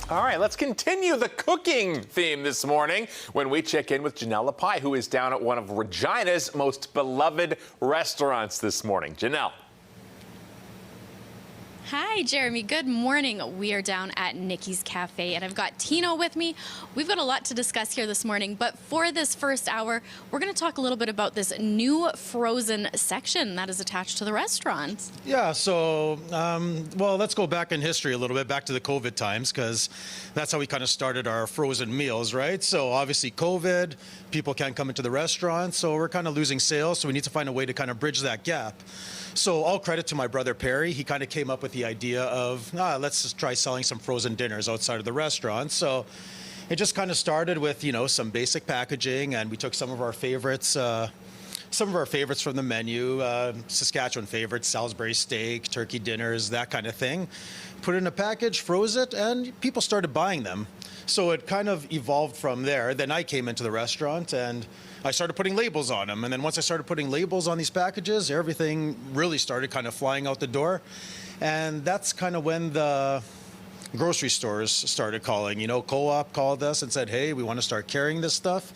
All right, let's continue the cooking theme this morning when we check in with Janelle Pai, who is down at one of Regina's most beloved restaurants this morning. Janelle. Hi, Jeremy. Good morning. We are down at Nicky's Café, and I've got Tino with me. We've got a lot to discuss here this morning, but for this first hour, we're going to talk a little bit about this new frozen section that is attached to the restaurant. Yeah, so, well, let's go back in history a little bit, back to the COVID times, because that's how we kind of started our frozen meals, right? So obviously COVID, people can't come into the restaurant, so we're kind of losing sales, so we need to find a way to kind of bridge that gap. So all credit to my brother Perry. He kind of came up with the idea of, let's just try selling some frozen dinners outside of the restaurant. So it just kind of started with, some basic packaging, and we took some of our favorites from the menu, Saskatchewan favorites, Salisbury steak, turkey dinners, that kind of thing. Put it in a package, froze it, and people started buying them. So it kind of evolved from there. Then I came into the restaurant and I started putting labels on them. And then once I started putting labels on these packages, everything really started kind of flying out the door. And that's kind of when the grocery stores started calling. Co-op called us and said, hey, we want to start carrying this stuff.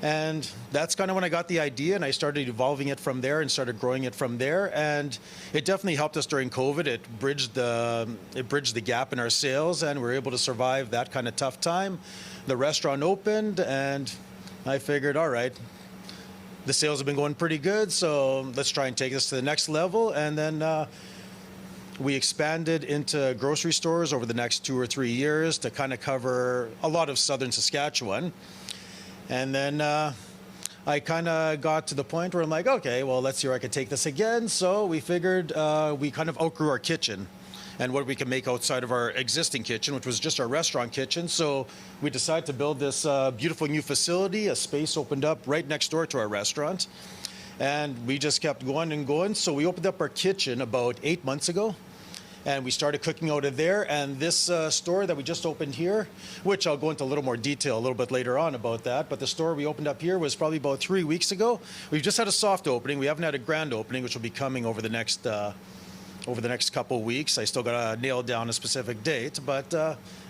And that's kind of when I got the idea, and I started evolving it from there and started growing it from there. And it definitely helped us during COVID. It bridged the gap in our sales, and we were able to survive that kind of tough time. The restaurant opened, and I figured, all right, the sales have been going pretty good, so let's try and take this to the next level. And then we expanded into grocery stores over the next 2 or 3 years to kind of cover a lot of southern Saskatchewan. And then I kind of got to the point where I'm like, okay, well, let's see where I could take this again. So we figured we kind of outgrew our kitchen and what we can make outside of our existing kitchen, which was just our restaurant kitchen. So we decided to build this beautiful new facility. A space opened up right next door to our restaurant. And we just kept going and going. So we opened up our kitchen about 8 months ago. And we started cooking out of there. And this store that we just opened here, which I'll go into a little more detail a little bit later on about that, but the store we opened up here was probably about 3 weeks ago. We've just had a soft opening. We haven't had a grand opening, which will be coming over the next couple of weeks. I still got to nail down a specific date, but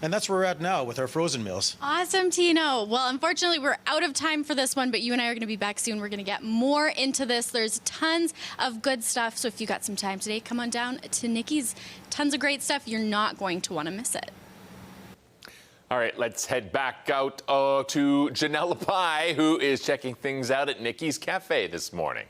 and that's where we're at now with our frozen meals. Awesome, Tino. Well, unfortunately, we're out of time for this one, but you and I are going to be back soon. We're going to get more into this. There's tons of good stuff, so if you got some time today, come on down to Nicky's. Tons of great stuff. You're not going to want to miss it. All right, let's head back out to Janelle Pai, who is checking things out at Nicky's Café this morning.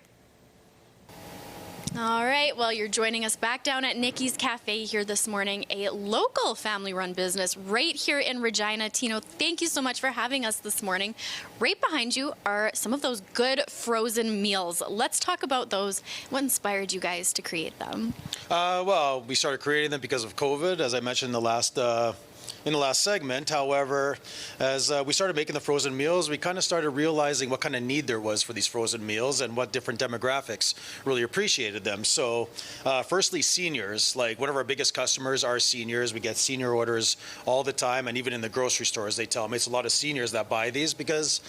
All right, well, you're joining us back down at Nicky's Café here this morning, a local family-run business right here in Regina. Tino, thank you so much for having us this morning. Right behind you are some of those good frozen meals. Let's talk about those. What inspired you guys to create them? Well, we started creating them because of COVID, as I mentioned in the last segment. However, as we started making the frozen meals, we kind of started realizing what kind of need there was for these frozen meals and what different demographics really appreciated them. So firstly, seniors, like one of our biggest customers are seniors. We get senior orders all the time, and even in the grocery stores, they tell me it's a lot of seniors that buy these because,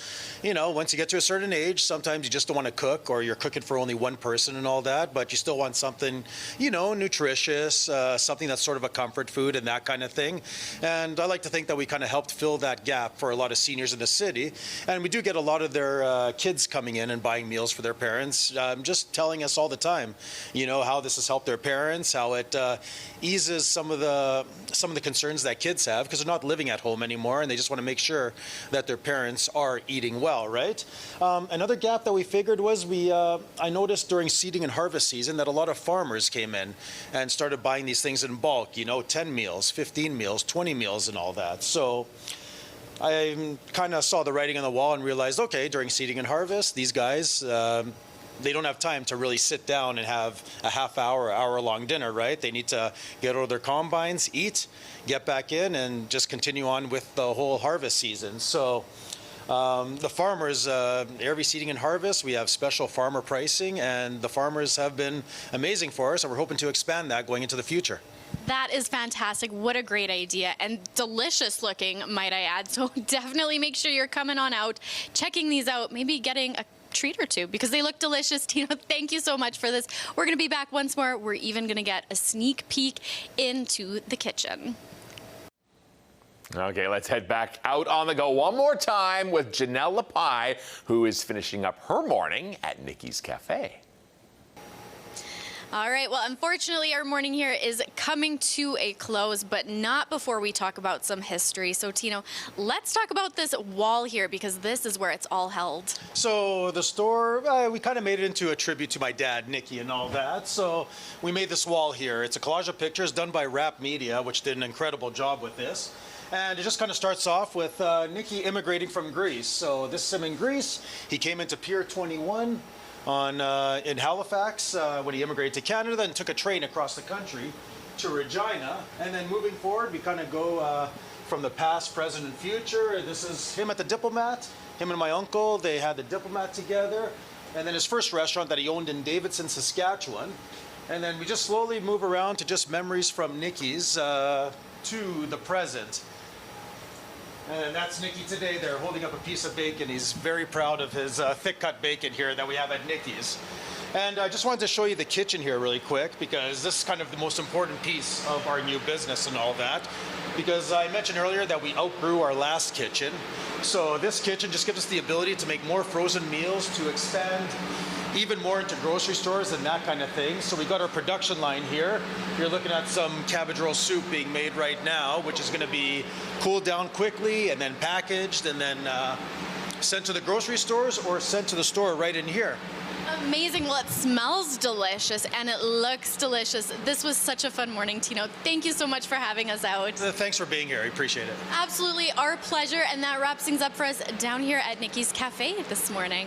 once you get to a certain age, sometimes you just don't want to cook, or you're cooking for only one person and all that, but you still want something, nutritious, something that's sort of a comfort food and that kind of thing. And I like to think that we kind of helped fill that gap for a lot of seniors in the city. And we do get a lot of their kids coming in and buying meals for their parents, just telling us all the time, how this has helped their parents, how it eases some of the concerns that kids have because they're not living at home anymore and they just want to make sure that their parents are eating well, right? Another gap that we figured was I noticed during seeding and harvest season that a lot of farmers came in and started buying these things in bulk, 10 meals, 15 meals, 20 meals and all that. So I kind of saw the writing on the wall and realized, okay, during seeding and harvest, these guys, they don't have time to really sit down and have a hour-long dinner, right? They need to get out of their combines, eat, get back in, and just continue on with the whole harvest season. So the farmers, every seeding and harvest, we have special farmer pricing, and the farmers have been amazing for us, and we're hoping to expand that going into the future. That is fantastic. What a great idea, and delicious looking, might I add. So definitely make sure you're coming on out, checking these out, maybe getting a treat or two because they look delicious. Tino, thank you so much for this. We're going to be back once more. We're even going to get a sneak peek into the kitchen. Okay, let's head back out on the go one more time with Janelle Lapie, who is finishing up her morning at Nicky's Café. All right, well, unfortunately, our morning here is coming to a close, but not before we talk about some history. So, Tino, let's talk about this wall here, because this is where it's all held. So the store, we kind of made it into a tribute to my dad, Nicky, and all that. So we made this wall here. It's a collage of pictures done by Rap Media, which did an incredible job with this. And it just kind of starts off with Nicky immigrating from Greece. So this is him in Greece. He came into Pier 21 in Halifax when he immigrated to Canada, then took a train across the country to Regina. And then moving forward, we kind of go from the past, present, and future. This is him at the Diplomat. Him and my uncle, they had the Diplomat together. And then his first restaurant that he owned in Davidson, Saskatchewan. And then we just slowly move around to just memories from Nicky's to the present. And that's Nicky today there holding up a piece of bacon. He's very proud of his thick cut bacon here that we have at Nicky's. And I just wanted to show you the kitchen here really quick, because this is kind of the most important piece of our new business and all that. Because I mentioned earlier that we outgrew our last kitchen. So this kitchen just gives us the ability to make more frozen meals, to expand even more into grocery stores and that kind of thing. So we got our production line here. You're looking at some cabbage roll soup being made right now, which is going to be cooled down quickly and then packaged and then sent to the grocery stores or sent to the store right in here. Amazing. Well, it smells delicious and it looks delicious. This was such a fun morning, Tino. Thank you so much for having us out. Thanks for being here. I appreciate it. Absolutely our pleasure. And that wraps things up for us down here at Nicky's Café this morning.